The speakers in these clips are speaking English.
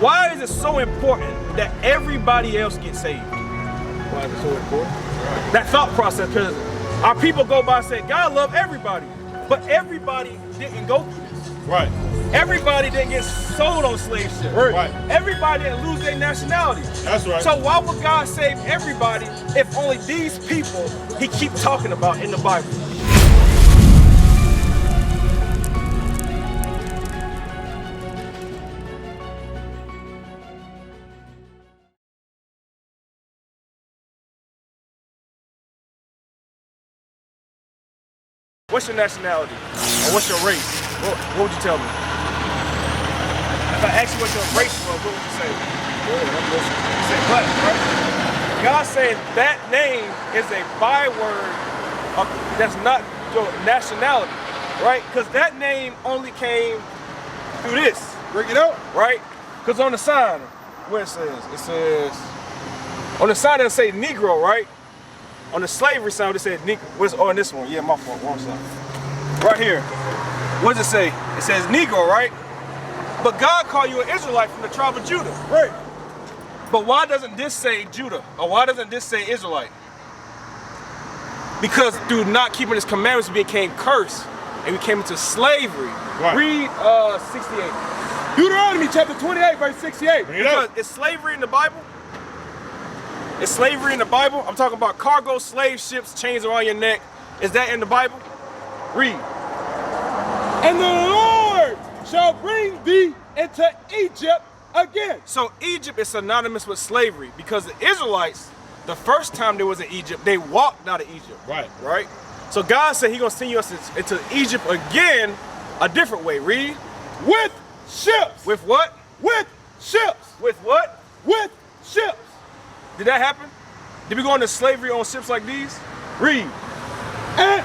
Why is it so important that everybody else gets saved? Why is it so important? That thought process, because our people go by and say, God love everybody, but everybody didn't go through this. Right. Everybody didn't get sold on slave ships. Right. Everybody didn't lose their nationality. That's right. So why would God save everybody if only these people he keep talking about in the Bible? What's your nationality? Or what's your race? What would you tell me? If I ask you what your race was, what would you say? You say black, right? God said that name is a byword that's not your nationality, right? Because that name only came through this. Break it out. Right? Because on the sign, where it says, on the sign it'll say Negro, right? On the slavery sign, it said Negro. What's on this one? Yeah, my fault, wrong side. Right here. What does it say? It says Negro, right? But God called you an Israelite from the tribe of Judah. Right. But why doesn't this say Judah? Or why doesn't this say Israelite? Because through not keeping his commandments, we became cursed and we came into slavery. Right. Read 68. Deuteronomy chapter 28, verse 68. Because is slavery in the Bible? Is slavery in the Bible? I'm talking about cargo slave ships, chains around your neck. Is that in the Bible? Read. And the Lord shall bring thee into Egypt again. So Egypt is synonymous with slavery because the Israelites, the first time they was in Egypt, they walked out of Egypt. Right. Right? So God said he's going to send you into Egypt again a different way. Read. With ships. With what? With ships. With what? With ships. Did that happen? Did we go into slavery on ships like these? Read. And,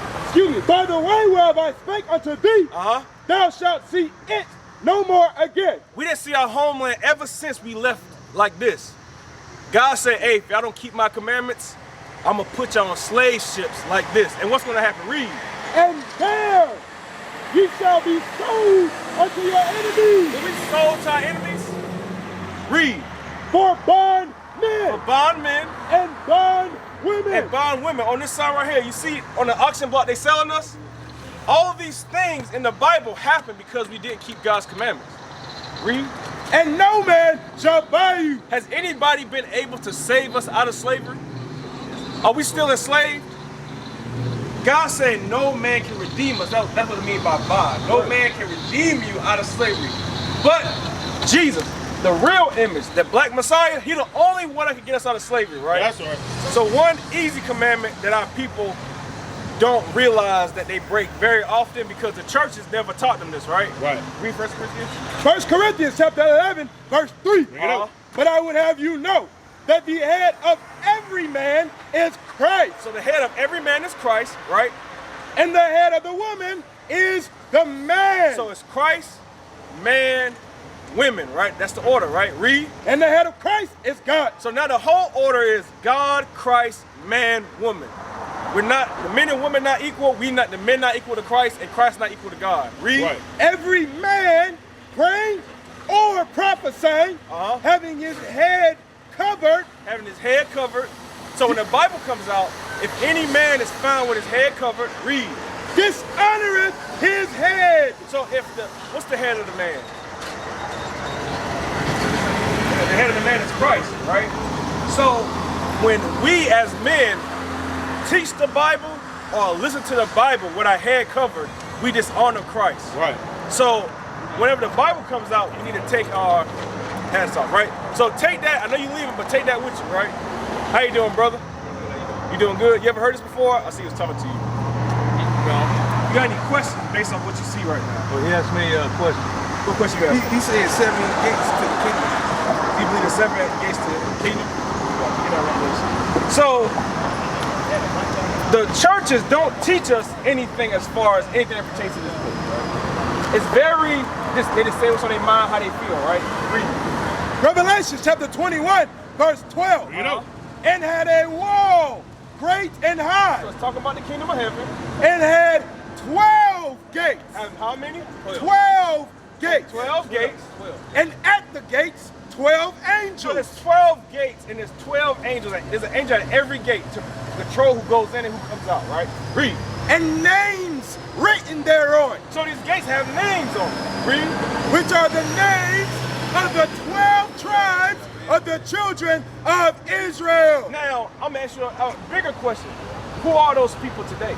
by the way whereof I spake unto thee, thou shalt see it no more again. We didn't see our homeland ever since we left like this. God said, hey, if y'all don't keep my commandments, I'm going to put y'all on slave ships like this. And what's going to happen? Read. And there ye shall be sold unto your enemies. Will we sold to our enemies? Read. For bondmen. For bondmen. And bond women. And bond women. On this sign right here, you see on the auction block they selling us? All of these things in the Bible happen because we didn't keep God's commandments. Read. And no man shall buy you. Has anybody been able to save us out of slavery? Are we still enslaved? God said no man can redeem us. That's what it means by bond. No man can redeem you out of slavery. But Jesus, the real image, the black Messiah, he the only one that can get us out of slavery, right? That's right. So one easy commandment that our people don't realize that they break very often because the churches never taught them this, right? Right. Read 1 Corinthians. 1 Corinthians chapter 11, verse 3. But I would have you know that the head of every man is Christ. So the head of every man is Christ, right? And the head of the woman is the man. So it's Christ, man, women, right? That's the order, right? Read. And the head of Christ is God. So now the whole order is God, Christ, man, woman. We're not, the men and women not equal, the men not equal to Christ, and Christ not equal to God. Read. Right. Every man praying or prophesying, having his head covered. Having his head covered. So when the Bible comes out, if any man is found with his head covered, read. Dishonoreth his head. So what's the head of the man? The head of the man is Christ, right? So when we as men teach the Bible or listen to the Bible with our head covered, we dishonor Christ. Right. So whenever the Bible comes out, we need to take our hats off, right? So take that, I know you're leaving, but take that with you, right? How you doing, brother? You doing good? You ever heard this before? I see he was talking to you. No. You got any questions based on what you see right now? Well, he asked me a question. What question you got? He said 7 gates to the kingdom. You believe the 7 gates to the kingdom? So, the churches don't teach us anything as far as anything that pertains to this book. Right? It's very, they just say what's on their mind, how they feel, right? Read. Revelation chapter 21, verse 12. And had a wall great and high. So let's talk about the kingdom of heaven. And had 12 gates. And how many? 12 gates. 12 gates. 12. And at the gates 12 So angels. there's 12 gates and there's 12 angels. There's an angel at every gate to control who goes in and who comes out, right? Read. And names written thereon, So these gates have names on them. Read. which are the names of the 12 tribes of the children of Israel. Now, I'm gonna ask you a bigger question. Who are those people today?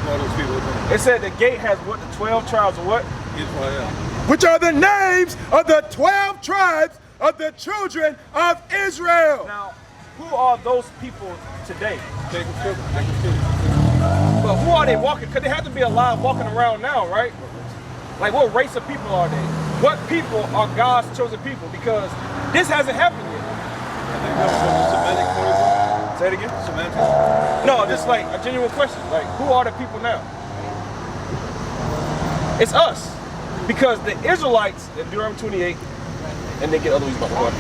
All those people. It said the gate has what? The 12 tribes of what? Israel. Which are the names of the 12 tribes of the children of Israel. Now, who are those people today? Take a trip. Take a trip. But who are they walking? Because they have to be alive walking around now, right? Like, what race of people are they? What people are God's chosen people? Because this hasn't happened yet. I think that was from the Semitic point of view. Say it again. Semantics. No, just like a genuine question. Like, who are the people now? It's us. Because the Israelites in Deuteronomy 28, and they get other ways about the water.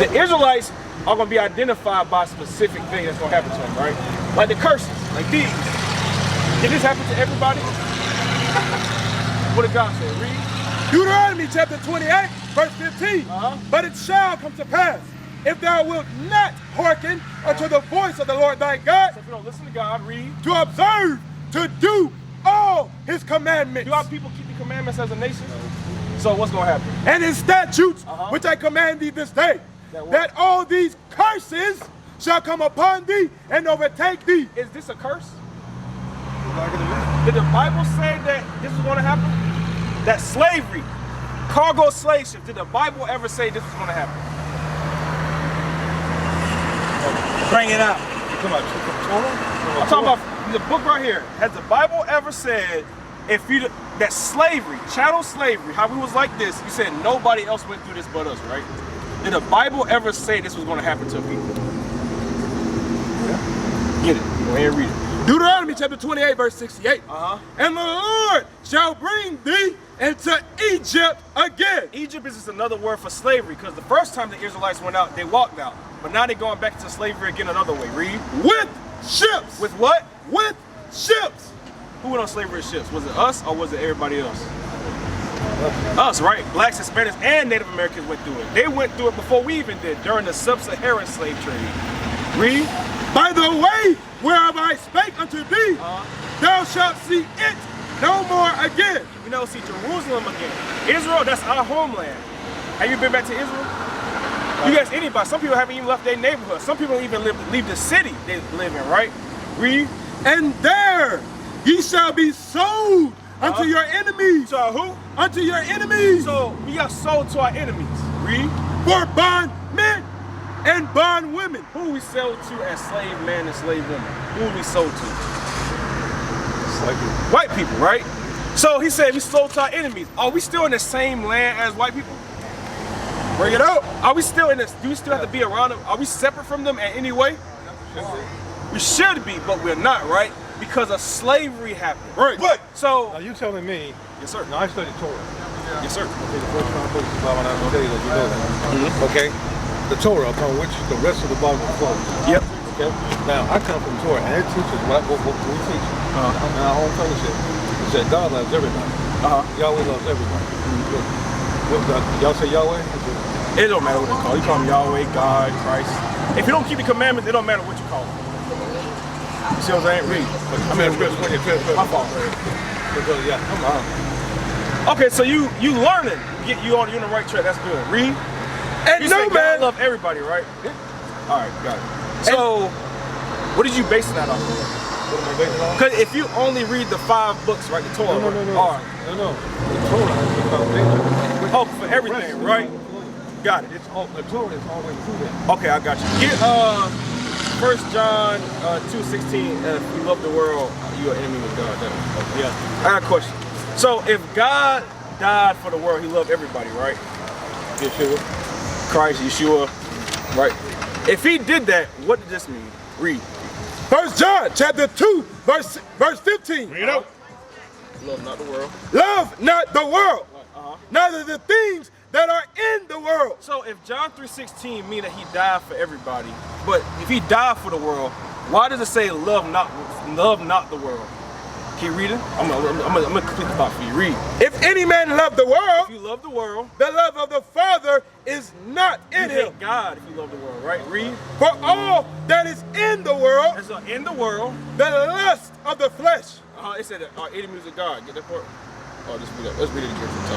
The Israelites are going to be identified by a specific thing that's going to happen to them, right? Like the curses, like these. Did this happen to everybody? What did God say? Read. Deuteronomy chapter 28, verse 15. Uh-huh. But it shall come to pass, if thou wilt not hearken unto the voice of the Lord thy God, So if you don't listen to God, read. to observe, to do all his commandments Do our people keep the commandments as a nation? So what's going to happen? and his statutes, Uh-huh. which I command thee this day, That what? that all these curses shall come upon thee and overtake thee. Is this a curse? Like in the minute. Did the Bible say that this was going to happen? That slavery, cargo slave ship, did the Bible ever say this was going to happen? Bring it out. Come on, Torah? I'm talking about the book right here. Has the Bible ever said if you that slavery, chattel slavery, how we was like this, you said nobody else went through this but us, right? Did the Bible ever say this was going to happen to people? Yeah. Get it. Go ahead and read it. Deuteronomy chapter 28, verse 68. Uh-huh. And the Lord shall bring thee into Egypt again. Egypt is just another word for slavery because the first time the Israelites went out, they walked out. But now they're going back into slavery again another way. Read. With ships. With what? With ships. Who went on slavery ships? Was it us or was it everybody else? Us, right? Blacks, Hispanics, and Native Americans went through it. They went through it before we even did, during the sub-Saharan slave trade. Read. By the way whereof I spake unto thee, thou shalt see it no more again. You know, see Jerusalem again. Israel, that's our homeland. Have you been back to Israel? You ask anybody, some people haven't even left their neighborhood. Some people don't even leave the city they live in, right? Read. And there ye shall be sold unto your enemies. To who? Unto your enemies. So we got sold to our enemies. Read. For bondmen and bondwomen. Who we sell to as slave man and slave woman? Who we sold to? It's like it. White people, right? So he said we sold to our enemies. Are we still in the same land as white people? Bring it out. Are we still in this? Do we still have to be around them? Are we separate from them in any way? We should be, but we're not, right? Because of slavery happened. Right. But so, Now you telling me, yes, sir. now I studied Torah. Yes, sir. Okay, the first time I posted the Bible, and I'm going to tell you that you know that. Okay? The Torah upon which the rest of the Bible flows. Yep. Okay? Now, I come from Torah, and it teaches what we teach in our own fellowship. It said God loves everybody. Yahweh loves everybody. Y'all say Yahweh? It don't matter what they call. You call them Yahweh, God, Christ. If you don't keep the commandments, it don't matter what you call them. You see what I'm saying? Read. My fault. Yeah, come on. Okay, so you learning. You're on the right track. That's good. Read. And You no say God man. love everybody, right? All right, got it. So, what did you base that off of? What am I basing on? Because if you only read the 5 books, right, the Torah, No. all right. No. The Torah is the foundation. Oh, for everything, right? Got it. It's all, the Torah is always through that. Okay, I got you. Get 1 John 2:16. If you love the world, you're an enemy with God. Yeah. I got a question. So if God died for the world, He loved everybody, right? Yeshua, Christ, Yeshua, right? If He did that, what did this mean? Read. 1 John chapter 2, verse 15. Read it out. Love not the world. Love not the world, neither the things that are in the world. So if John 3:16 mean that He died for everybody, but if He died for the world, why does it say love not the world? Can you read it? I'm gonna complete the thought for you. Read. If any man love the If world, you love the world, the love of the Father is not in You him. hate God if you love the world, right? Read. For all that is in the world, And so in the world, the lust of the flesh. it said that our enemies of God. Get that part? Oh, let's read it. Let's read it again from the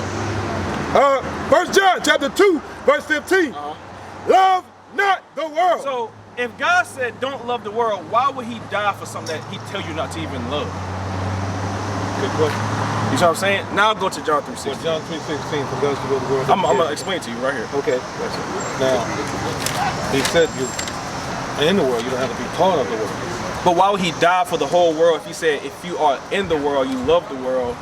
top. 1 John chapter 2, verse 15. Love not the world. So if God said don't love the world, why would he die for something that he tell you not to even love? Good question. You know what I'm saying? Now go to John 3:16. Well, John 3:16, for those who love the world. I'm gonna explain it to you right here. Okay. Now, he said you in the world, you don't have to be part of the world. But why would he die for the whole world if he said if you are in the world, you love the world,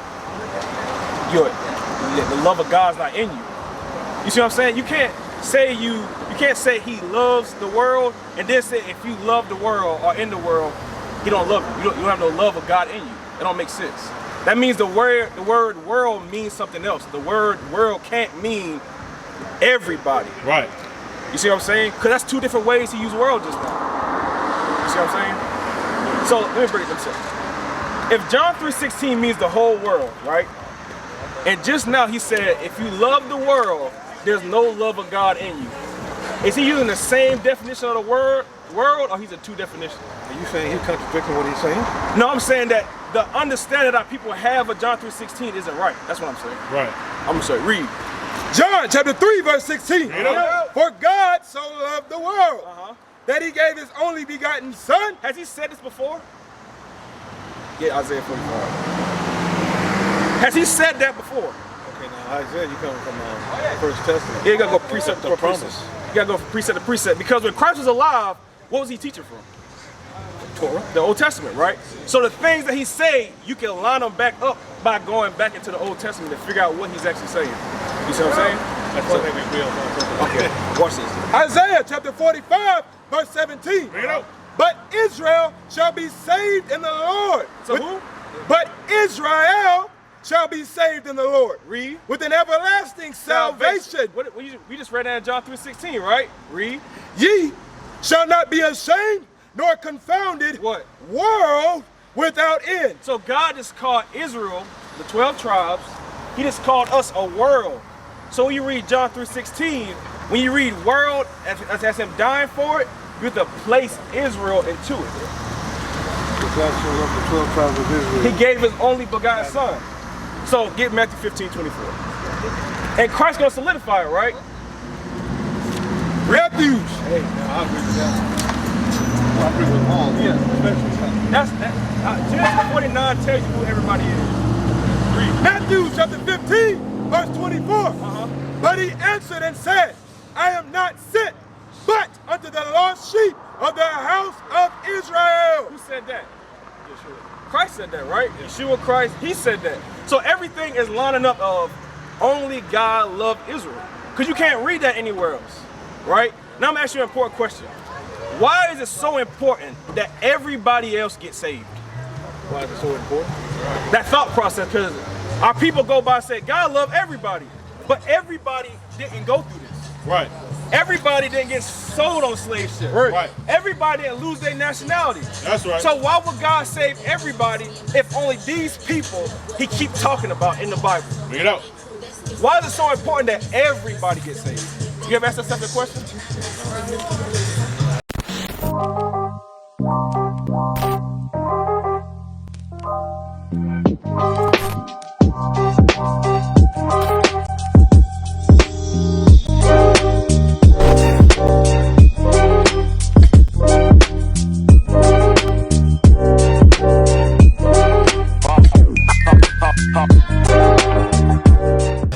the love of God's not in you? You see what I'm saying? You can't say he loves the world and then say if you love the world or in the world, he don't love you. You don't have no love of God in you. It don't make sense. That means the word world means something else. The word world can't mean everybody. Right. You see what I'm saying? Because that's two different ways to use world just now. You see what I'm saying? So let me break it down. If John 3:16 means the whole world, right? And just now he said, if you love the world, there's no love of God in you. Is he using the same definition of the word world, or he's a two definition? Are you saying he's contradicting what he's saying? No, I'm saying that the understanding that people have of John 3:16 isn't right. That's what I'm saying. Right. I'm gonna say, read. John chapter 3, verse 16. For God so loved the world that he gave his only begotten son. Has he said this before? Yeah, Isaiah 45. Has he said that before? Okay, now Isaiah, you coming from First Testament. Yeah, you gotta go precept The to promise. precept. You gotta go from precept to precept, because when Christ was alive, what was he teaching from? Torah, the Old Testament, right? So the things that he said, you can line them back up by going back into the Old Testament to figure out what he's actually saying. You see what I'm saying? That's what they agree on. Okay, watch this. Isaiah chapter 45, verse 17. Bring it up. But Israel shall be saved in the Lord. So who? But Israel shall be saved in the Lord. Read. With an everlasting salvation. What we just read that in John 3:16, right? Read. Ye shall not be ashamed nor confounded. What? World without end. So God just called Israel, the 12 tribes, he just called us a world. So when you read John 3:16, when you read world as him dying for it, you have to place Israel into it. God showed up the 12 tribes of Israel. He gave his only begotten son. So get Matthew 15:24. And Christ's gonna solidify it, right? Refuge. Hey, now I agree with that. I agree with Paul. That's Genesis 49 tells you who everybody is. Read. Matthew chapter 15, verse 24. But he answered and said, I am not sent, but unto the lost sheep of the house of Israel. Who said that? Christ said that, right? Yeshua Christ, he said that. So everything is lining up of only God loved Israel. Because you can't read that anywhere else, right? Now I'm asking you an important question. Why is it so important that everybody else gets saved? Why is it so important? That thought process, because our people go by and say, God love everybody. But everybody didn't go through this. Right. Everybody didn't get sold on slave ships. Right. Everybody didn't lose their nationality. That's right. So why would God save everybody if only these people he keep talking about in the Bible? Bring it out. Why is it so important that everybody gets saved? You ever asked yourself that question?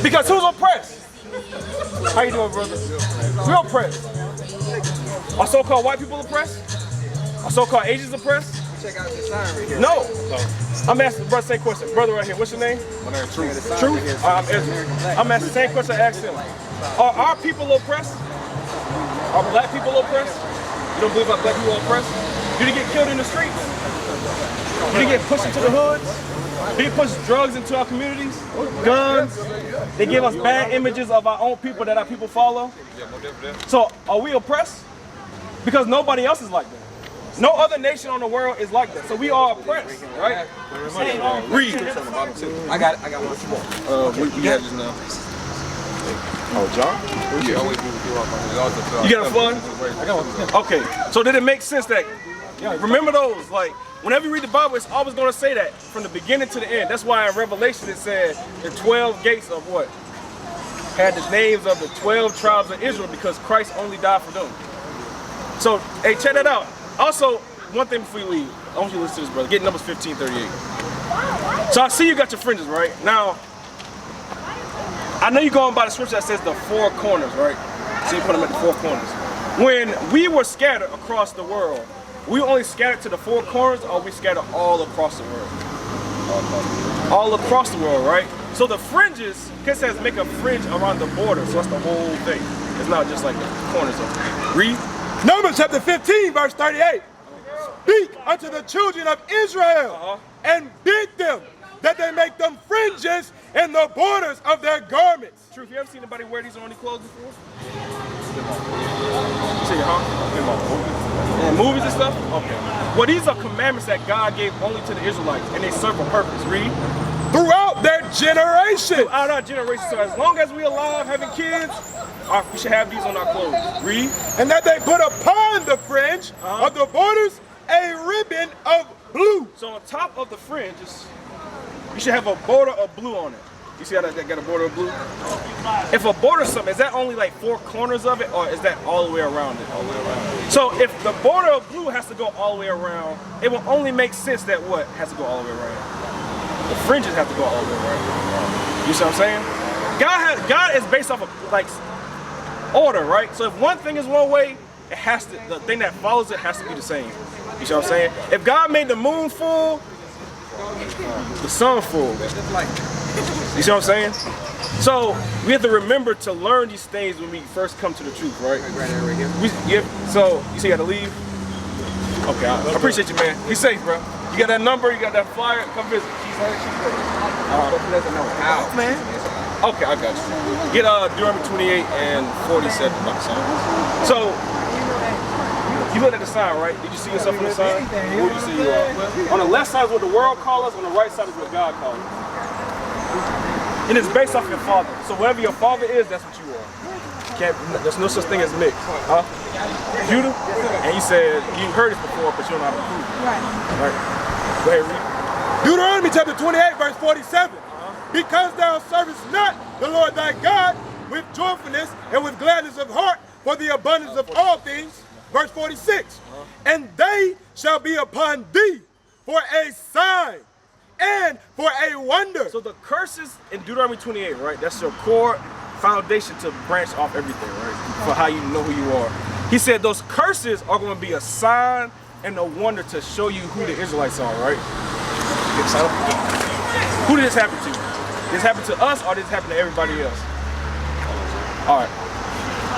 Because who's oppressed? How you doing, brother? We're oppressed. Are so-called white people oppressed? Are so-called Asians oppressed? Check out the sign right here. No. I'm asking the brother the same question. Brother right here, what's your name? Truth. Truth? I'm asking the same question I asked him. Are our people oppressed? Are black people oppressed? You don't believe our black people are oppressed? Do they get killed in the streets? Do they get pushed into the hoods? Do they push drugs into our communities? Guns? They give us bad images of our own people that our people follow? So are we oppressed? Because nobody else is like that. No other nation on the world is like that. So we are oppressed, right? Read. I got one. We got this now. Oh, John? You always move through off on the altar. You got a fun? I got one. Okay, so did it make sense that, remember those, like, whenever you read the Bible, it's always going to say that from the beginning to the end. That's why in Revelation it said the 12 gates of what? Had the names of the 12 tribes of Israel because Christ only died for them. So, hey, check that out. Also, one thing before you leave, I want you to listen to this, brother. Get Numbers 15:38. So I see you got your fringes, right? Now, I know you're going by the scripture that says the four corners, right? So you put them at the four corners. When we were scattered across the world, we only scattered to the four corners, or we scattered all across the world? All across the world, right? So the fringes, it says make a fringe around the border, so that's the whole thing. It's not just like the corners of it. Read. Numbers chapter 15, verse 38. Speak unto the children of Israel and bid them that they make them fringes in the borders of their garments. Truth, you ever seen anybody wear these on any clothes before? See, huh? In movies and stuff? Okay. Well, these are commandments that God gave only to the Israelites, and they serve a purpose. Read. Throughout their generation. Throughout our generation. So as long as we're alive, having kids, we should have these on our clothes. Read. And that they put upon the fringe of the borders a ribbon of blue. So on top of the fringes, you should have a border of blue on it. You see how that got a border of blue? If a border is something, is that only like four corners of it, or is that all the way around it? All the way around. So if the border of blue has to go all the way around, it will only make sense that what has to go all the way around? The fringes have to go all the way around. You see what I'm saying? God is based off of like order, right? So if one thing is one way, it has to, the thing that follows it has to be the same. You see what I'm saying? If God made the moon full, the sun full. You see what I'm saying? So we have to remember to learn these things when we first come to the truth, right? So you see, you got to leave. Okay, I appreciate you, man. Be safe, bro. You got that number? You got that flyer? Come visit. She's man. Okay, I got you. Get Deuteronomy 28 and 47 about the sign. So you looked at the sign, right? Did you see yourself on the sign? What did you see you are? On the left side is what the world calls us. On the right side is what God calls us. And it's based off your father. So whatever your father is, that's what you are. There's no such thing as mixed. Huh? Judah? And you said, you heard this before, but you don't know how to prove it. Right. Go ahead, read. Deuteronomy chapter 28, verse 47. Because thou servest not the Lord thy God with joyfulness and with gladness of heart for the abundance of all things. Verse 46. And they shall be upon thee for a sign and for a wonder. So the curses in Deuteronomy 28, right? That's your core foundation to branch off everything, right? For how you know who you are. He said those curses are going to be a sign and a wonder to show you who the Israelites are, right? Who did this happen to? Did this happen to us, or did this happen to everybody else? All right.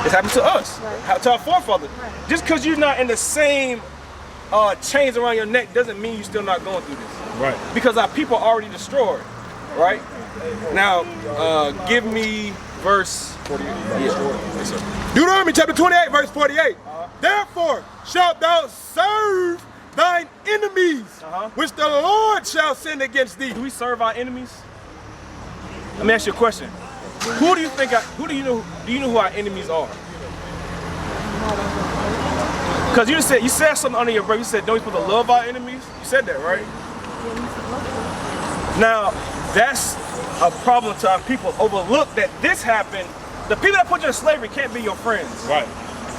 This happened to us, to our forefathers. Just because you're not in the same chains around your neck doesn't mean you're still not going through this. Right. Because our people are already destroyed, right? Now, give me verse 48. Yes, sir. Deuteronomy chapter 28, verse 48. Therefore shalt thou serve thine enemies, which the Lord shall send against thee. Do we serve our enemies? Let me ask you a question. Who do you think? Do you know who our enemies are? Because you said something under your breath. You said, "Don't we supposed to love our enemies?" You said that, right? Now, that's a problem to our people. Overlook that this happened. The people that put you in slavery can't be your friends. Right.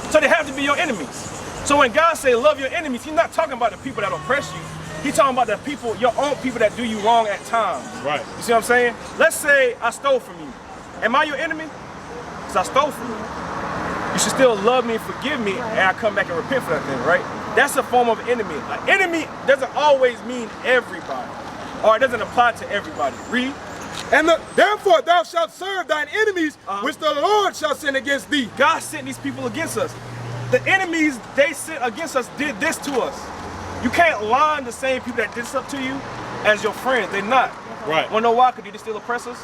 So they have to be your enemies. So when God say love your enemies, he's not talking about the people that oppress you. He's talking about the people, your own people that do you wrong at times. Right. You see what I'm saying? Let's say I stole from you. Am I your enemy? Because I stole from you. You should still love me and forgive me, and I come back and repent for that thing, right? That's a form of enemy. An enemy doesn't always mean everybody, or it doesn't apply to everybody. Read. And therefore thou shalt serve thine enemies, which the Lord shall send against thee. God sent these people against us. The enemies they sent against us did this to us. You can't line the same people that did this up to you as your friends. They're not. Right. Wanna know why? Because do they still oppress us?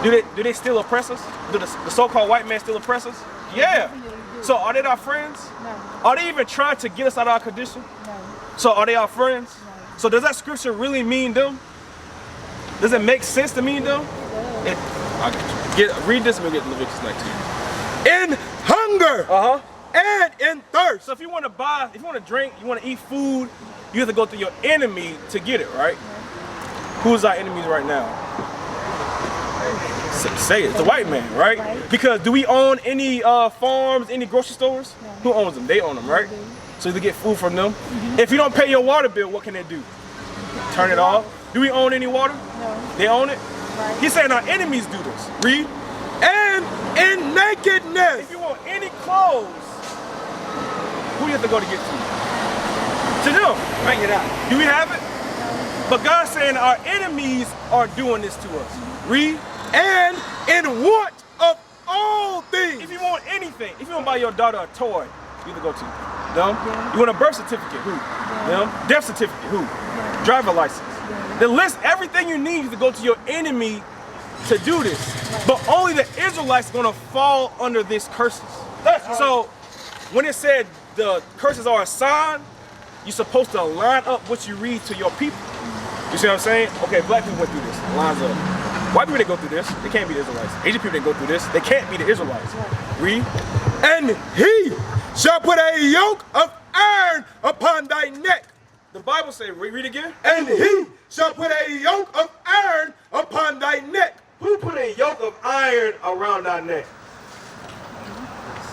Do they still oppress us? Do the so-called white man still oppress us? Yeah. So are they our friends? No. Are they even trying to get us out of our condition? No. So are they our friends? No. So does that scripture really mean them? Does it make sense to mean them? I get you. Read this and we'll get Leviticus 19. In hunger and in thirst. So if you want to buy, if you want to drink, you want to eat food, you have to go through your enemy to get it, right? Who's our enemies right now? Say it. It's the white man, right? Because do we own any farms, any grocery stores? No. Who owns them? They own them, right? So you get food from them. If you don't pay your water bill, what can they do? Turn it off. Do we own any water? No. They own it? Right. He's saying our enemies do this. Read. And in nakedness. If you want any clothes, who do you have to go to get to them. Bring it out. Do we have it? No. But God's saying our enemies are doing this to us. Read. And in want of all things. If you want anything, if you want to buy your daughter a toy, you have to go to them. Yeah. You want a birth certificate? Who? Yeah. Them. Death certificate? Who? Yeah. Driver license. Yeah. The list, everything you need to go to your enemy to do this. Right. But only the Israelites are going to fall under these curses. So when it said the curses are a sign, you're supposed to line up what you read to your people. You see what I'm saying? Okay, black people went through this. Lines up. White people didn't go through this. They can't be the Israelites. Asian people didn't go through this. They can't be the Israelites. Read. And he shall put a yoke of iron upon thy neck. The Bible says, read again. And he shall put a yoke of iron upon thy neck. Who put a yoke of iron around our neck?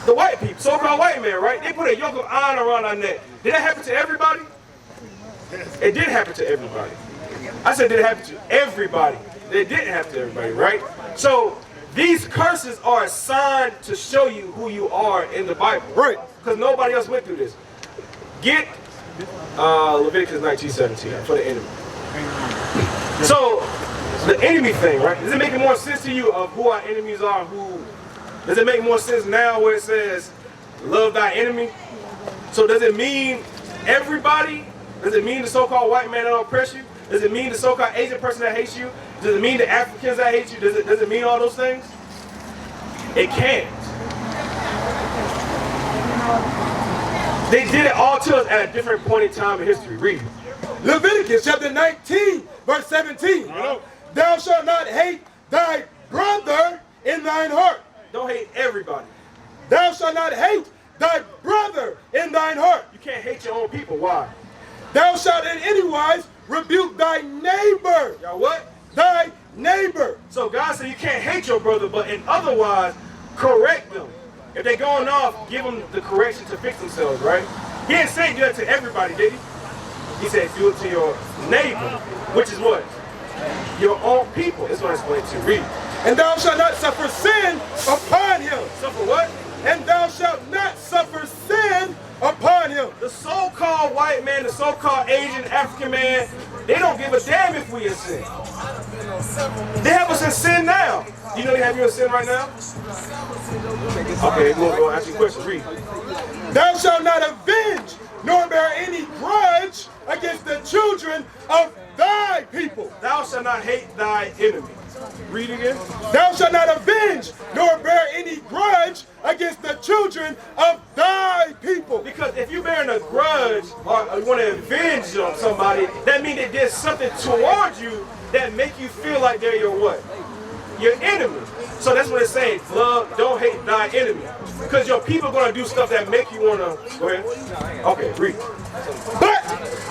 The white people, so-called white men, right? They put a yoke of iron around our neck. Did that happen to everybody? It did happen to everybody. I said, did it happen to everybody? It didn't happen to everybody, right? So these curses are a sign to show you who you are in the Bible, right? Because nobody else went through this. Get Leviticus 19:17 for the enemy. So the enemy thing, right? Does it make more sense to you of who our enemies are? Does it make more sense now where it says, love thy enemy? So does it mean everybody? Does it mean the so-called white man that oppress you? Does it mean the so-called Asian person that hates you? Does it mean the Africans that hate you? Does it mean all those things? It can't. They did it all to us at a different point in time in history. Read. Leviticus chapter 19, verse 17. Thou shalt not hate thy brother in thine heart. Don't hate everybody. Thou shalt not hate thy brother in thine heart. You can't hate your own people. Why? Thou shalt in any wise rebuke thy neighbor. Y'all what? Thy neighbor. So God said you can't hate your brother, but in otherwise correct them. If they're going off, give them the correction to fix themselves, right? He didn't say do that to everybody, did he? He said do it to your neighbor, which is what? Your own people. That's what I explained to you. Read. And thou shalt not suffer sin upon him. Suffer what? And thou shalt not suffer sin upon him. The so-called white man, the so-called Asian, African man, they don't give a damn if we in sin. They have us in sin now. You know they have you in sin right now? Okay, we'll go ask you a question. Read. Thou shalt not avenge, nor bear any grudge against the children of thy people. Thou shalt not hate thy enemy. Read again. Thou shalt not avenge, nor bear any grudge against the children of thy people. Because if you're bearing a grudge or you want to avenge on somebody, that means they did something towards you that make you feel like they're your what? Your enemy. So that's what it's saying. Love, don't hate thy enemy. Because your people are going to do stuff that make you want to. Go ahead. Okay, read. But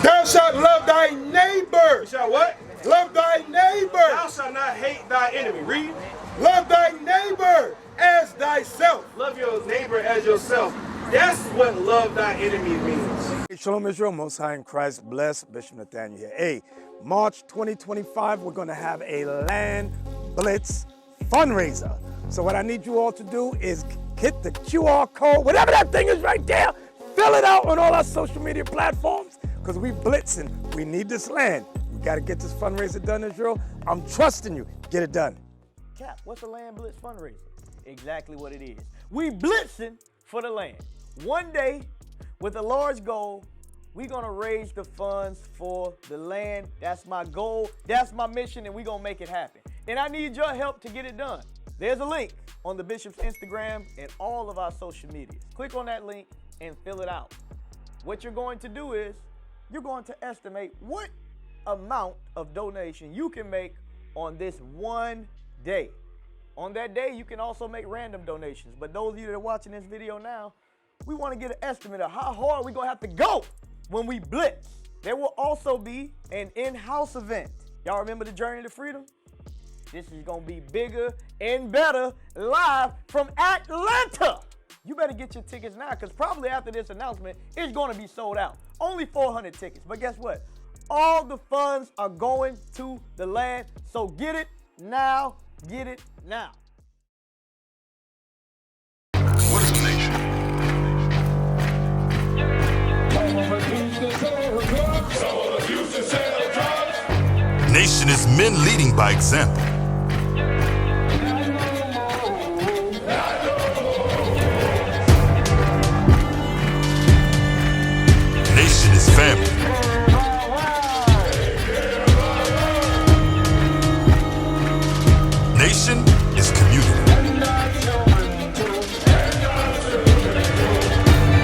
thou shalt love thy neighbor. You shall what? Love thy neighbor. Thou shalt not hate thy enemy. Read. Love thy neighbor as thyself. Love your neighbor as yourself. That's what love thy enemy means. Hey, Shalom Israel, Most High in Christ, bless Bishop Nathaniel here. Hey, March 2025, we're going to have a land blitz fundraiser. So what I need you all to do is hit the QR code, whatever that thing is right there, fill it out on all our social media platforms, because we blitzing. We need this land. We got to get this fundraiser done, Israel. I'm trusting you. Get it done. Cap, what's a land blitz fundraiser? Exactly what it is. We blitzing for the land. One day, with a large goal, we're going to raise the funds for the land. That's my goal. That's my mission, and we're going to make it happen. And I need your help to get it done. There's a link on the Bishop's Instagram and all of our social medias. Click on that link and fill it out. What you're going to do is you're going to estimate what amount of donation you can make on this one day. On that day, you can also make random donations. But those of you that are watching this video now, we want to get an estimate of how hard we're going to have to go when we blitz. There will also be an in-house event. Y'all remember the Journey to Freedom? This is going to be bigger and better, live from Atlanta. You better get your tickets now, because probably after this announcement, it's going to be sold out. Only 400 tickets. But guess what? All the funds are going to the land. So get it now. Get it now. What is the nation? Nation is men leading by example. Nation is family. Nation is community.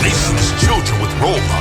Nation is children with role models.